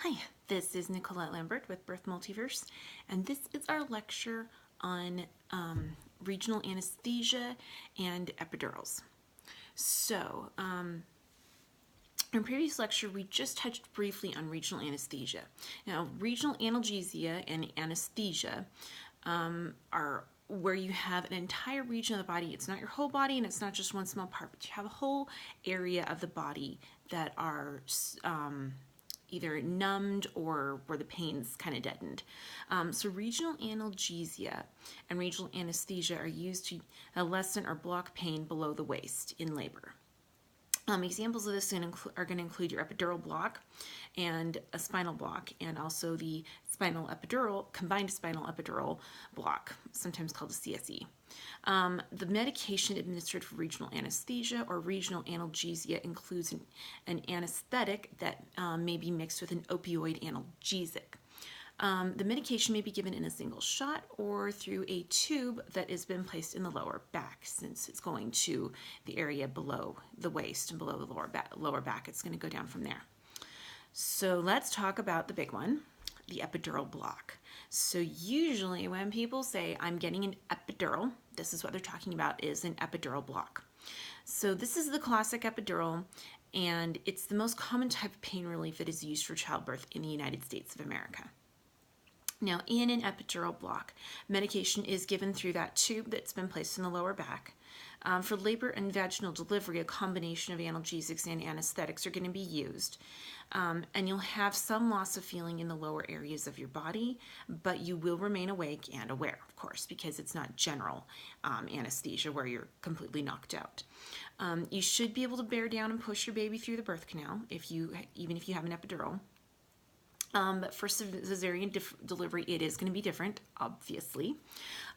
Hi, this is Nicolette Lambert with Birth Multiverse, and this is our lecture on regional anesthesia and epidurals. So, in a previous lecture, we just touched briefly on regional anesthesia. Now, regional analgesia and anesthesia are where you have an entire region of the body. It's not your whole body and it's not just one small part, but you have a whole area of the body that are either numbed or where the pain's kind of deadened. So regional analgesia and regional anesthesia are used to lessen or block pain below the waist in labor. Examples of this are going to include your epidural block and a spinal block, and also the combined spinal epidural block, sometimes called a CSE. The medication administered for regional anesthesia or regional analgesia includes an anesthetic that may be mixed with an opioid analgesic. The medication may be given in a single shot or through a tube that has been placed in the lower back, since it's going to the area below the waist and below the lower back. It's going to go down from there. So let's talk about the big one, the epidural block. So usually when people say, I'm getting an epidural, this is what they're talking about, is an epidural block. So this is the classic epidural, and it's the most common type of pain relief that is used for childbirth in the United States of America. Now, in an epidural block, medication is given through that tube that's been placed in the lower back. For labor and vaginal delivery, a combination of analgesics and anesthetics are going to be used. And you'll have some loss of feeling in the lower areas of your body, but you will remain awake and aware, of course, because it's not general anesthesia where you're completely knocked out. You should be able to bear down and push your baby through the birth canal, even if you have an epidural. But for cesarean delivery, it is going to be different, obviously.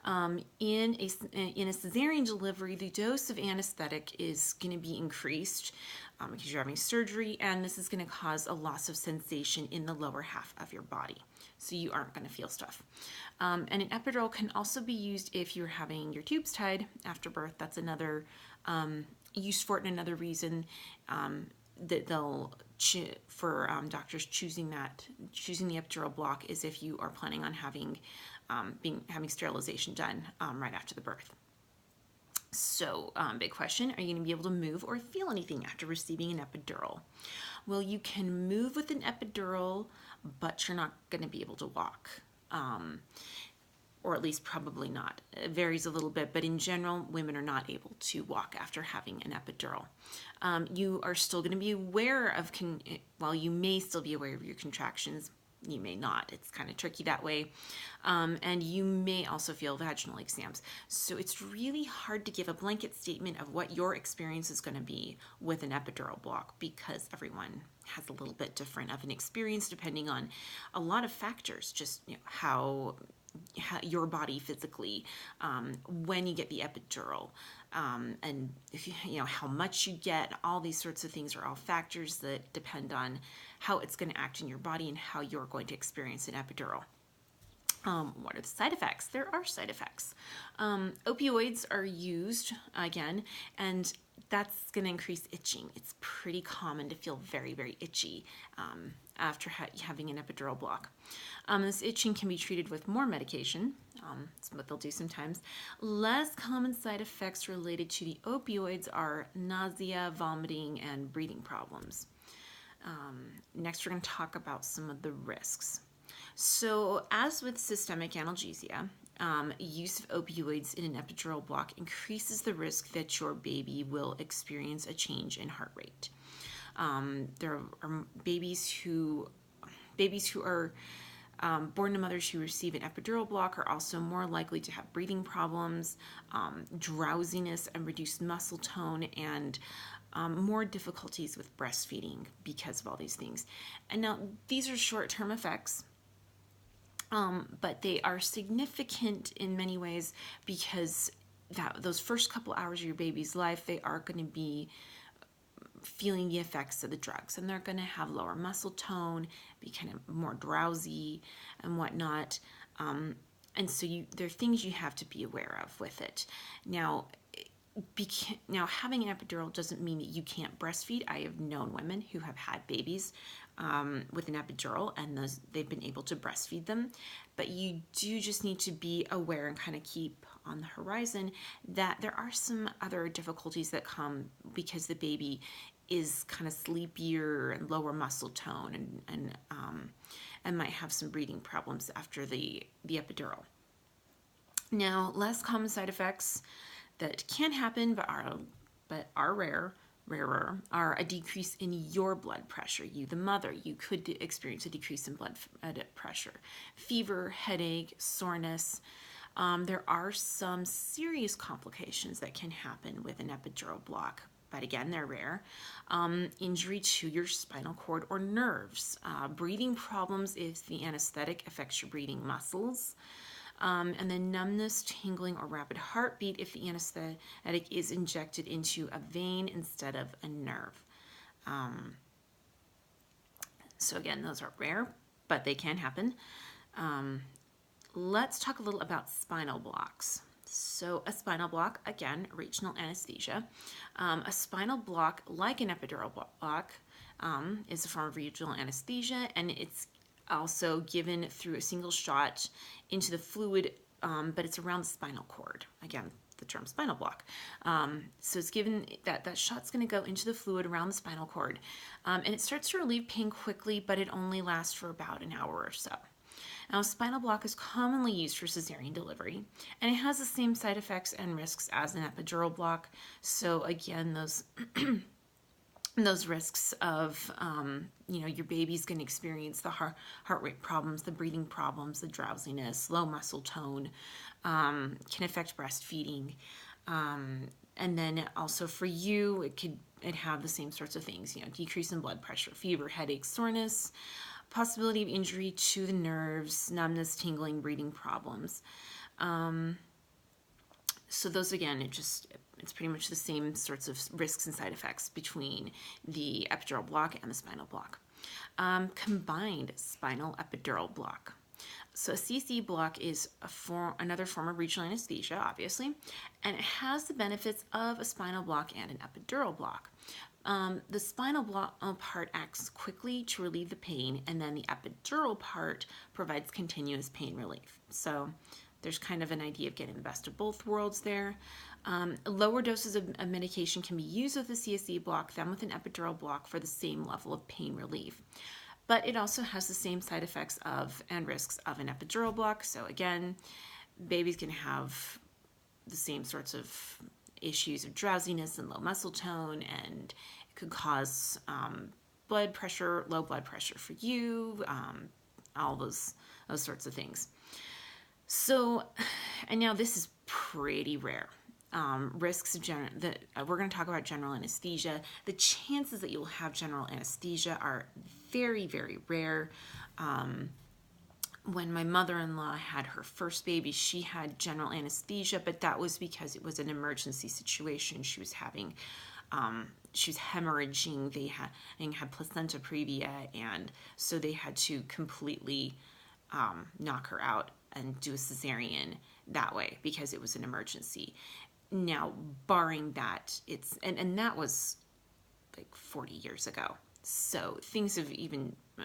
In a cesarean delivery, the dose of anesthetic is going to be increased because you're having surgery, and this is going to cause a loss of sensation in the lower half of your body. So you aren't going to feel stuff. And an epidural can also be used if you're having your tubes tied after birth. That's another use for it, and another reason that they'll for doctors choosing the epidural block is if you are planning on having sterilization done right after the birth. So, big question, are you going to be able to move or feel anything after receiving an epidural? Well, you can move with an epidural, but you're not going to be able to walk. Or at least probably not. It varies a little bit, but in general, women are not able to walk after having an epidural. You are still going to be aware of, you may still be aware of your contractions. You may not. It's kind of tricky that way. And you may also feel vaginal exams. So it's really hard to give a blanket statement of what your experience is going to be with an epidural block, because everyone has a little bit different of an experience depending on a lot of factors, just how your body physically, when you get the epidural, and how much you get. All these sorts of things are all factors that depend on how it's going to act in your body and how you're going to experience an epidural. What are the side effects? There are side effects. Opioids are used again, and that's going to increase itching. It's pretty common to feel very, very itchy after having an epidural block. This itching can be treated with more medication. That's what they'll do sometimes. Less common side effects related to the opioids are nausea, vomiting, and breathing problems. Next, we're going to talk about some of the risks. So, as with systemic analgesia, use of opioids in an epidural block increases the risk that your baby will experience a change in heart rate. There are babies who are born to mothers who receive an epidural block are also more likely to have breathing problems, drowsiness, and reduced muscle tone, and more difficulties with breastfeeding because of all these things. And now, these are short-term effects. But they are significant in many ways because those first couple hours of your baby's life, they are going to be feeling the effects of the drugs, and they're going to have lower muscle tone, be kind of more drowsy and whatnot. And so there are things you have to be aware of with it. Now, Now, having an epidural doesn't mean that you can't breastfeed. I have known women who have had babies with an epidural, and they've been able to breastfeed them. But you do just need to be aware and kind of keep on the horizon that there are some other difficulties that come because the baby is kind of sleepier and lower muscle tone, and might have some breathing problems after the epidural. Now, less common side effects that can happen but are rarer, are a decrease in your blood pressure. You, the mother, you could experience a decrease in blood pressure, fever, headache, soreness. There are some serious complications that can happen with an epidural block, but again, they're rare. Injury to your spinal cord or nerves, breathing problems if the anesthetic affects your breathing muscles. And then numbness, tingling, or rapid heartbeat if the anesthetic is injected into a vein instead of a nerve. So again, those are rare, but they can happen. Let's talk a little about spinal blocks. So a spinal block, again, regional anesthesia. A spinal block, like an epidural block, is a form of regional anesthesia, and it's also given through a single shot into the fluid, but it's around the spinal cord. Again, the term spinal block. So it's given that shot's going to go into the fluid around the spinal cord, and it starts to relieve pain quickly, but it only lasts for about an hour or so. Now, a spinal block is commonly used for cesarean delivery, and it has the same side effects and risks as an epidural block. So again, those risks of, your baby's going to experience the heart rate problems, the breathing problems, the drowsiness, low muscle tone, can affect breastfeeding. And then also for you, it have the same sorts of things, decrease in blood pressure, fever, headache, soreness, possibility of injury to the nerves, numbness, tingling, breathing problems. So those, again, it's pretty much the same sorts of risks and side effects between the epidural block and the spinal block. Combined spinal epidural block. So a CC block is another form of regional anesthesia, obviously, and it has the benefits of a spinal block and an epidural block. The spinal block part acts quickly to relieve the pain, and then the epidural part provides continuous pain relief. So there's kind of an idea of getting the best of both worlds there. Lower doses of medication can be used with a CSE block than with an epidural block for the same level of pain relief. But it also has the same side effects and risks of an epidural block. So again, babies can have the same sorts of issues of drowsiness and low muscle tone, and it could cause blood pressure, low blood pressure for you, all those sorts of things. So, and now this is pretty rare. Risks of we're going to talk about general anesthesia. The chances that you'll have general anesthesia are very, very rare. When my mother-in-law had her first baby, she had general anesthesia, but that was because it was an emergency situation. She was hemorrhaging. They had placenta previa, and so they had to completely knock her out and do a cesarean that way because it was an emergency. Now, barring that, and that was like 40 years ago. So things have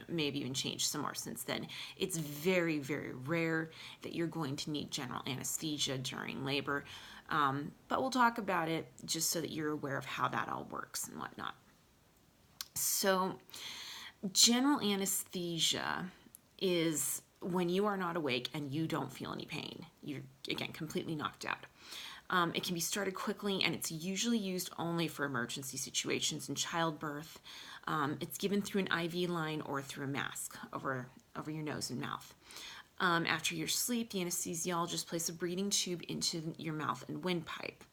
maybe even changed some more since then. It's very, very rare that you're going to need general anesthesia during labor. But we'll talk about it just so that you're aware of how that all works and whatnot. So general anesthesia is when you are not awake and you don't feel any pain. You're, again, completely knocked out. It can be started quickly, and it's usually used only for emergency situations and childbirth. It's given through an IV line or through a mask over your nose and mouth. After your sleep, the anesthesiologist places a breathing tube into your mouth and windpipe.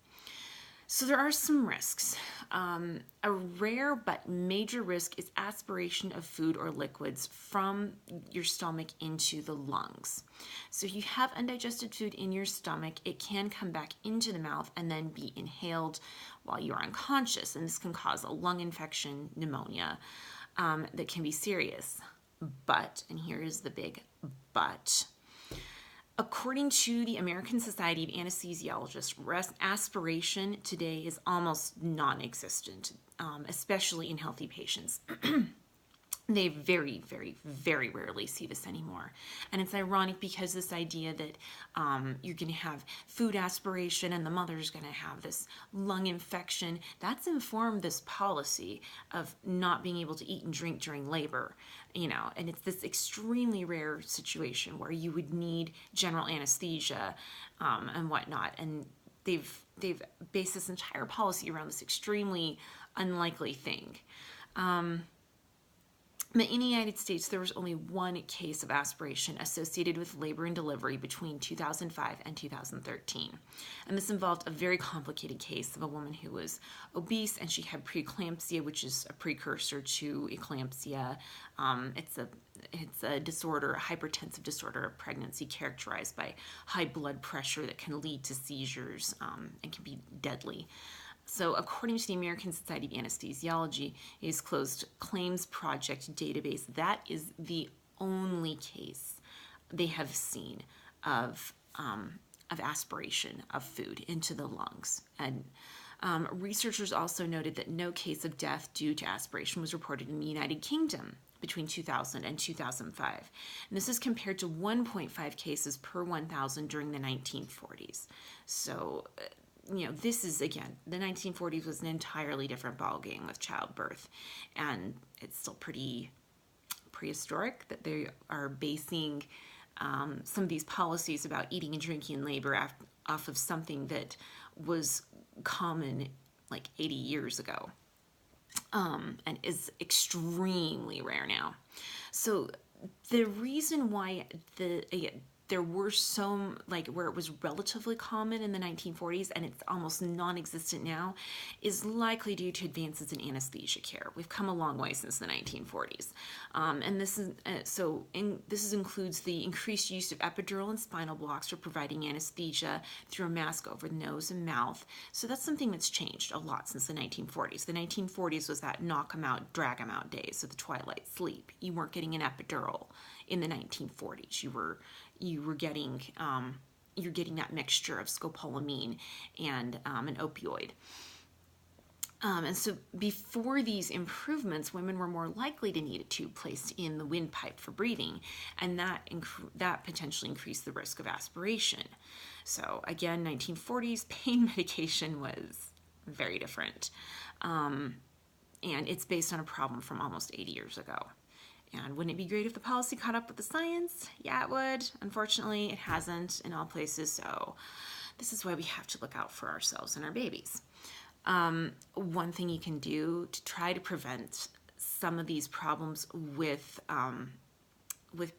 So there are some risks. A rare but major risk is aspiration of food or liquids from your stomach into the lungs. So if you have undigested food in your stomach, it can come back into the mouth and then be inhaled while you're unconscious. And this can cause a lung infection, pneumonia, that can be serious. But, and here is the big but, According to the American Society of Anesthesiologists, aspiration today is almost non-existent, especially in healthy patients. They very, very, very rarely see this anymore. And it's ironic because this idea that you're going to have food aspiration and the mother's going to have this lung infection, that's informed this policy of not being able to eat and drink during labor, and it's this extremely rare situation where you would need general anesthesia and whatnot. And they've based this entire policy around this extremely unlikely thing. But in the United States, there was only one case of aspiration associated with labor and delivery between 2005 and 2013. And this involved a very complicated case of a woman who was obese and she had preeclampsia, which is a precursor to eclampsia. It's a disorder, a hypertensive disorder of pregnancy characterized by high blood pressure that can lead to seizures and can be deadly. So according to the American Society of Anesthesiology, its closed claims project database, that is the only case they have seen of aspiration of food into the lungs. And researchers also noted that no case of death due to aspiration was reported in the United Kingdom between 2000 and 2005. And this is compared to 1.5 cases per 1,000 during the 1940s. So this is, again, the 1940s was an entirely different ballgame with childbirth, and it's still pretty prehistoric that they are basing some of these policies about eating and drinking in labor off of something that was common like 80 years ago and is extremely rare now. So the reason why there were some, where it was relatively common in the 1940s and it's almost non-existent now, is likely due to advances in anesthesia care. We've come a long way since the 1940s. And this includes the increased use of epidural and spinal blocks for providing anesthesia through a mask over the nose and mouth. So that's something that's changed a lot since the 1940s. The 1940s was that knock 'em out, drag 'em out days of the twilight sleep. You weren't getting an epidural in the 1940s. You're getting that mixture of scopolamine and an opioid. And so before these improvements, women were more likely to need a tube placed in the windpipe for breathing, and that potentially increased the risk of aspiration. So again, 1940s, pain medication was very different. And it's based on a problem from almost 80 years ago. And wouldn't it be great if the policy caught up with the science? Yeah, it would. Unfortunately, it hasn't in all places, so this is why we have to look out for ourselves and our babies. One thing you can do to try to prevent some of these problems with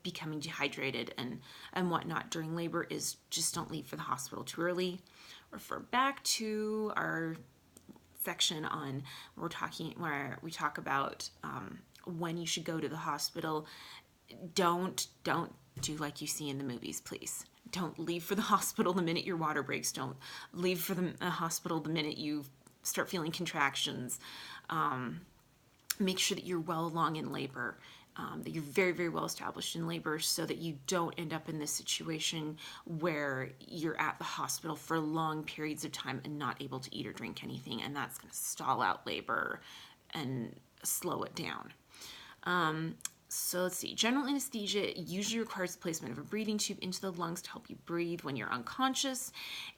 becoming dehydrated and whatnot during labor is just don't leave for the hospital too early. Refer back to our section on where we talk about when you should go to the hospital. Don't do like you see in the movies, please. Don't leave for the hospital the minute your water breaks. Don't leave for the hospital the minute you start feeling contractions. Make sure that you're well along in labor, that you're very, very well established in labor, so that you don't end up in this situation where you're at the hospital for long periods of time and not able to eat or drink anything, and that's going to stall out labor and slow it down. So let's see. General anesthesia usually requires the placement of a breathing tube into the lungs to help you breathe when you're unconscious,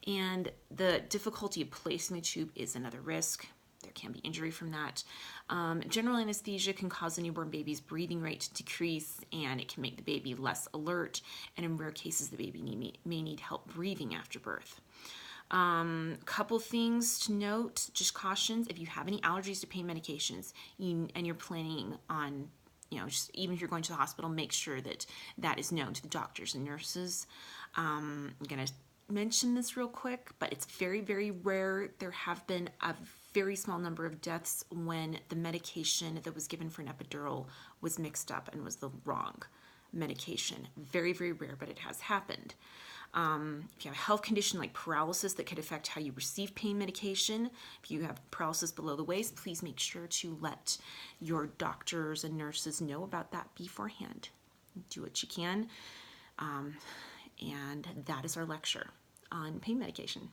and the difficulty of placing the tube is another risk. There can be injury from that. General anesthesia can cause a newborn baby's breathing rate to decrease, and it can make the baby less alert, and in rare cases the baby may need help breathing after birth. Couple things to note, just cautions: if you have any allergies to pain medications and you're planning on, just even if you're going to the hospital, make sure that that is known to the doctors and nurses. I'm going to mention this real quick, but it's very, very rare. There have been a very small number of deaths when the medication that was given for an epidural was mixed up and was the wrong medication. Very, very rare, but it has happened. If you have a health condition like paralysis that could affect how you receive pain medication, if you have paralysis below the waist, please make sure to let your doctors and nurses know about that beforehand. Do what you can. And that is our lecture on pain medication.